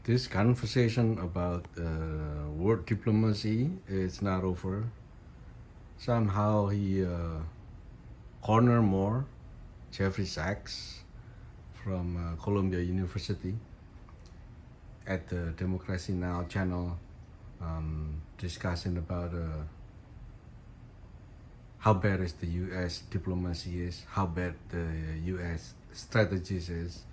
This conversation about word diplomacy is not over. Somehow he cornered more Jeffrey Sachs from Columbia University at the Democracy Now channel, discussing about how bad is the U.S. diplomacy is, how bad the U.S. strategies is.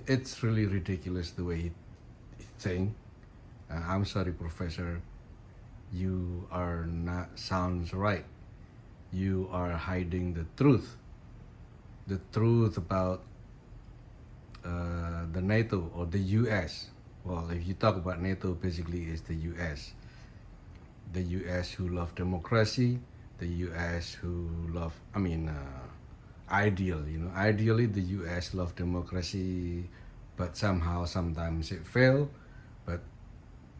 It's really ridiculous the way he think. I'm sorry, Professor. You are not sounds right. You are hiding the truth. The truth about the NATO or the U.S. Well, if you talk about NATO, basically it's the U.S. The U.S. who love democracy, the U.S. who love, ideally the U.S. love democracy, but somehow sometimes it fail. But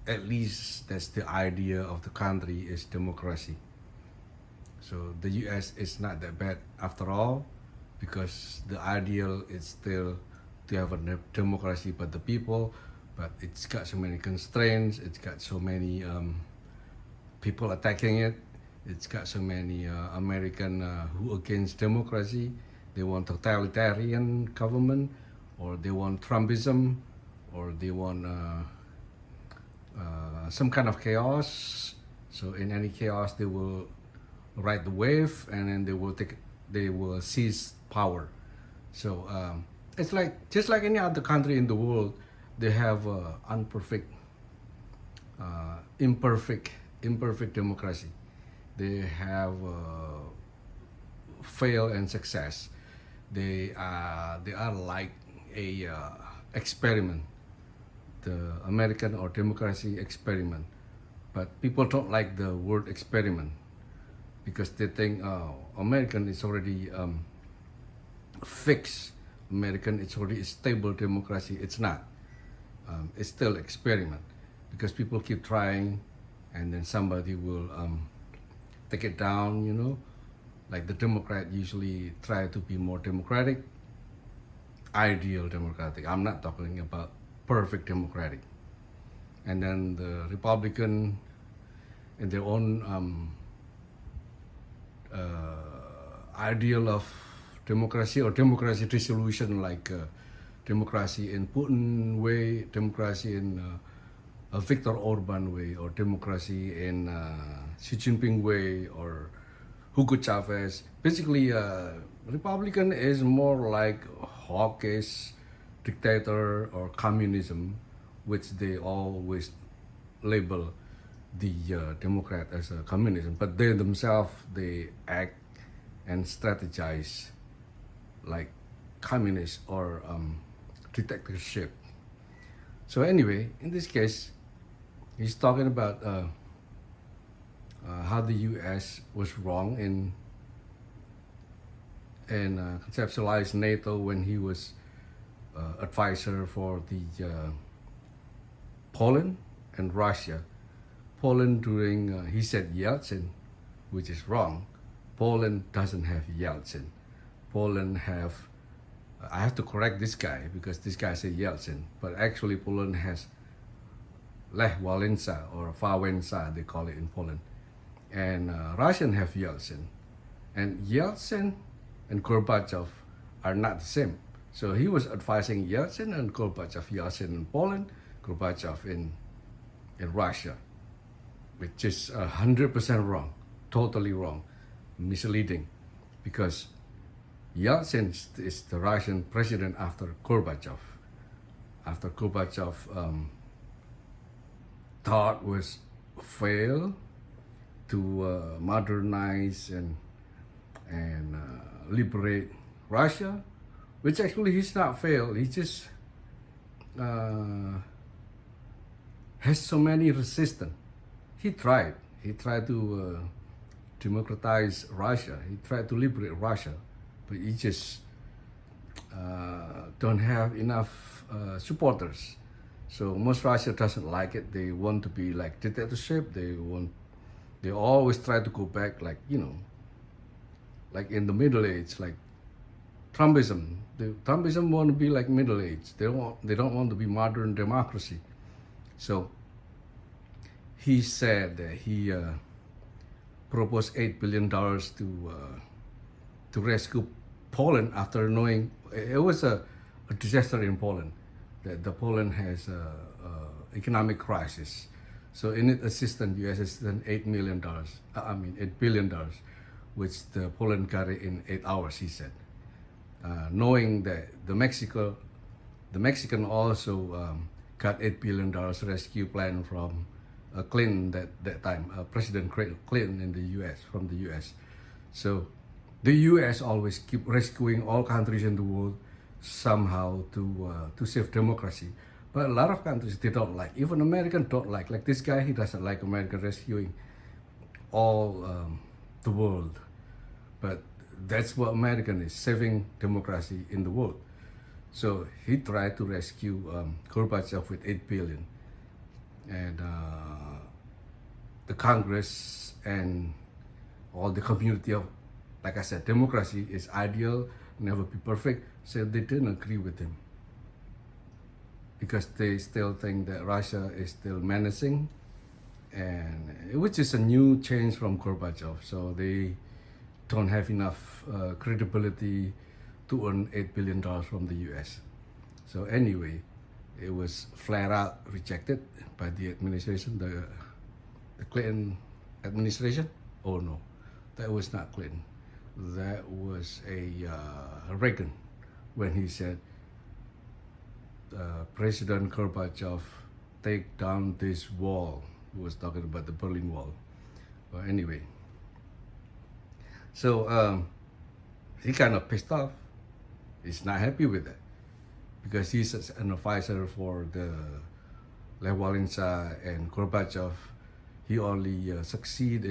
at least that's the idea of the country is democracy. So the U.S. is not that bad after all, because the ideal is still to have a democracy by the people, but it's got so many constraints, it's got so many people attacking it, it's got so many American who against democracy. They want totalitarian government, or they want Trumpism, or they want some kind of chaos. So in any chaos, they will ride the wave, and then they will seize power. So it's like just like any other country in the world, they have imperfect democracy. They have fail and success. They are like a experiment, the American or democracy experiment. But people don't like the word experiment because they think, oh, American is already fixed. American is already a stable democracy. It's not. It's still experiment because people keep trying, and then somebody will take it down. Like the Democrat usually try to be more democratic, ideal democratic. I'm not talking about perfect democratic. And then the Republican, in their own ideal of democracy or democracy resolution, like democracy in Putin way, democracy in Viktor Orban way, or democracy in Xi Jinping way, or Hugo Chavez. Basically, Republican is more like hawkish dictator or communism, which they always label the Democrat as a communism. But they themselves, they act and strategize like communist or dictatorship. So anyway, in this case, he's talking about how the U.S. was wrong in conceptualized NATO when he was advisor for the Poland and Russia. Poland during, he said Yeltsin, which is wrong. Poland doesn't have Yeltsin. Poland have, I have to correct this guy because this guy said Yeltsin, but actually Poland has Lech Walesa or Wałęsa, they call it in Poland. And Russian have Yeltsin. And Yeltsin and Gorbachev are not the same. So he was advising Yeltsin and Gorbachev. Yeltsin in Poland, Gorbachev in Russia, which is 100% wrong, totally wrong, misleading, because Yeltsin is the Russian president after Gorbachev. After Gorbachev thought was fail to modernize and liberate Russia, which actually he's not failed. He just has so many resistance. He tried to democratize Russia. He tried to liberate Russia, but he just don't have enough supporters. So most Russia doesn't like it. They want to be like dictatorship. They always try to go back, like, like in the Middle Age, like Trumpism. The Trumpism want to be like Middle Age. They don't want to be modern democracy. So he said that he proposed $8 billion to rescue Poland after knowing it was a disaster in Poland. That the Poland has a economic crisis. So it need assistance, U.S. assistance, $8 million. $8 billion, which the Poland got it in 8 hours. He said, knowing that the Mexican also got $8 billion rescue plan from Clinton that time, President Clinton in the U.S. from the U.S. So the U.S. always keep rescuing all countries in the world somehow to save democracy. But a lot of countries they don't like. Even Americans don't like. Like this guy, he doesn't like America rescuing all the world. But that's what American is, saving democracy in the world. So he tried to rescue Gorbachev with $8 billion. And the Congress and all the community of, like I said, democracy is ideal, never be perfect. So they didn't agree with him, because they still think that Russia is still menacing, and which is a new change from Gorbachev. So they don't have enough credibility to earn $8 billion from the U.S. So anyway, it was flat out rejected by the administration, the Clinton administration. Oh no, that was not Clinton. That was a Reagan, when he said, President Gorbachev, take down this wall. He was talking about the Berlin Wall. Well, anyway, so he kind of pissed off. He's not happy with that, because he's an advisor for the Lech Walesa and Gorbachev. He only succeed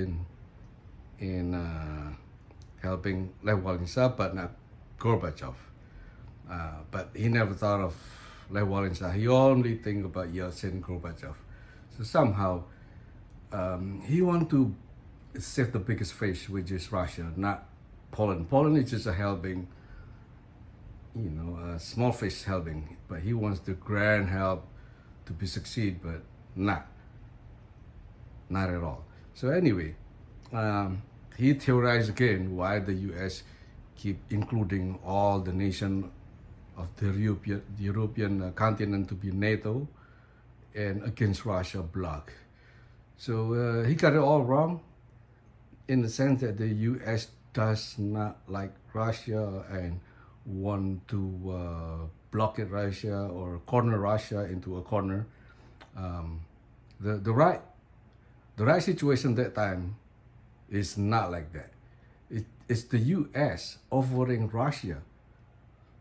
in helping Lech Walesa, but not Gorbachev. But he never thought of Lech Walesa. He only think about Yeltsin, Gorbachev. So somehow he want to save the biggest fish, which is Russia, not Poland. Poland is just a helping, a small fish helping. But he wants the grand help to be succeed, but not at all. So anyway, he theorized again why the U.S. keep including all the nation of the European continent to be NATO and against Russia bloc. So he got it all wrong, in the sense that the U.S. does not like Russia and want to blockade Russia or corner Russia into a corner. The right situation that time is not like that. It's the U.S. offering Russia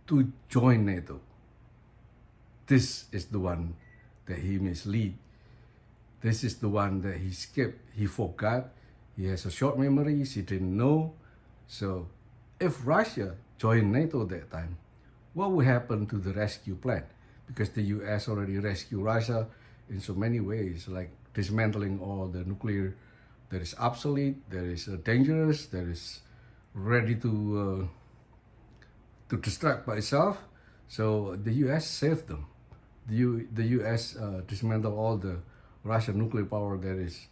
to join NATO. This is the one that he mislead. This is the one that he skipped. He forgot. He has a short memory. He didn't know. So if Russia joined NATO that time, what would happen to the rescue plan? Because the U.S. already rescued Russia in so many ways, like dismantling all the nuclear that is obsolete, that is dangerous, that is ready to destruct by itself. So the U.S. saved them. The U.S. dismantled all the Russian nuclear power that is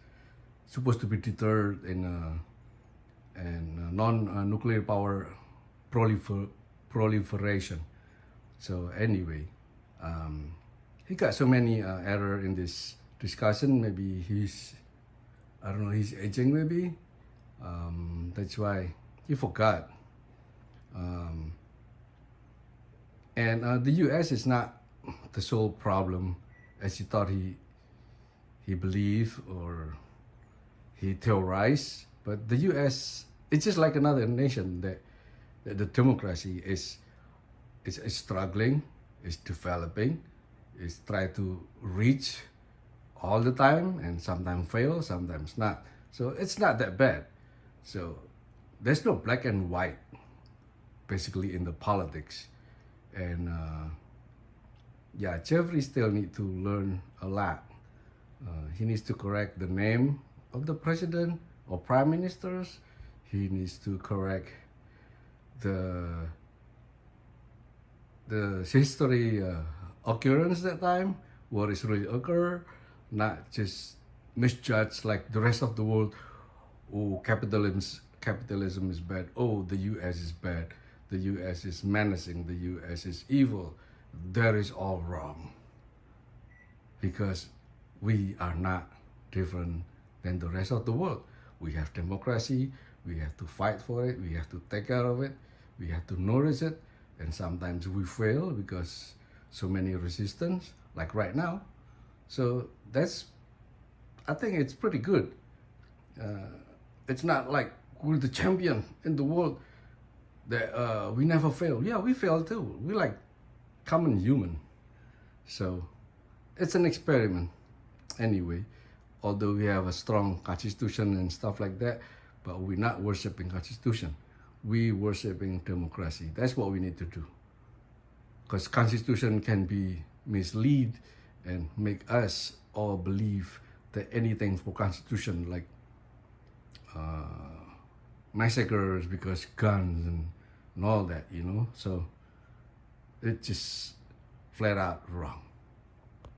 supposed to be deterred and non-nuclear power proliferation. So anyway, he got so many error in this discussion. Maybe he's aging maybe. That's why he forgot. And the U.S. is not the sole problem, as he thought he believed or he theorized. But the U.S. it's just like another nation that the democracy is struggling, is developing, is trying to reach all the time, and sometimes fail, sometimes not. So it's not that bad. So there's no black and white basically in the politics. And Jeffrey still need to learn a lot. He needs to correct the name of the president or prime ministers. He needs to correct the the history occurrence that time, what is really occur, not just misjudge like the rest of the world. Oh, capitalism is bad. Oh, the U.S. is bad. The U.S. is menacing. The U.S. is evil. That is all wrong. Because we are not different than the rest of the world. We have democracy. We have to fight for it. We have to take care of it. We have to nourish it. And sometimes we fail because so many resistance, like right now. So I think it's pretty good. It's not like we're the champion in the world that we never fail. Yeah, we fail too. We're like common human. So it's an experiment anyway. Although we have a strong constitution and stuff like that, but we're not worshiping constitution. We worshiping democracy. That's what we need to do. Because constitution can be mislead and make us all believe that anything for constitution, like massacres because guns and all that, So it's just flat out wrong.